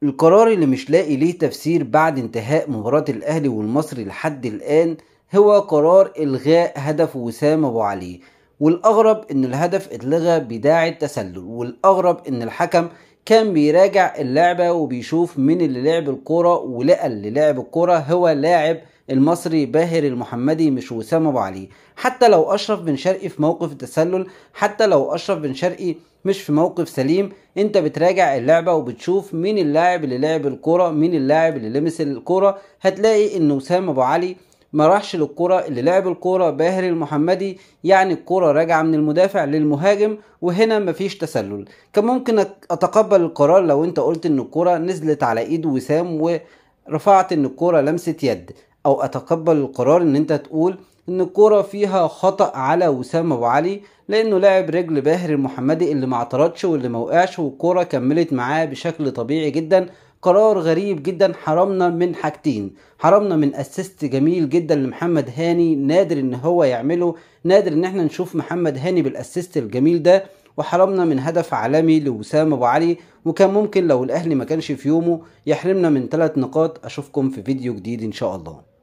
القرار اللي مش لاقي ليه تفسير بعد انتهاء مباراة الأهلي والمصري لحد الآن هو قرار إلغاء هدف وسام أبو علي. والأغرب إن الهدف اتلغى بداعي التسلل، والأغرب إن الحكم كان بيراجع اللعبة وبيشوف مين اللي لعب الكرة، ولقى اللي لعب الكرة هو لاعب المصري باهر المحمدي مش وسام أبو علي. حتى لو أشرف بن شرقي في موقف التسلل، حتى لو أشرف بن شرقي مش في موقف سليم، انت بتراجع اللعبة وبتشوف مين اللاعب اللي لعب الكرة، مين اللاعب اللي لمس الكرة. هتلاقي ان وسام ابو علي ما راحش للكرة، اللي لعب الكرة باهر المحمدي، يعني الكرة راجعة من المدافع للمهاجم، وهنا مفيش تسلل. كان ممكن اتقبل القرار لو انت قلت ان الكرة نزلت على ايد وسام ورفعت ان الكرة لمست يد، او اتقبل القرار ان انت تقول ان الكرة فيها خطأ على وسام ابو علي لانه لعب رجل باهر المحمدي اللي ما اعترضش واللي ما وقعش، والكرة كملت معاه بشكل طبيعي جدا. قرار غريب جدا، حرمنا من حاجتين: حرمنا من اسيست جميل جدا لمحمد هاني، نادر ان هو يعمله، نادر ان احنا نشوف محمد هاني بالاسيست الجميل ده، وحرمنا من هدف عالمي لوسام ابو علي. وكان ممكن لو الاهلي ما كانش في يومه يحرمنا من 3 نقاط. اشوفكم في فيديو جديد ان شاء الله.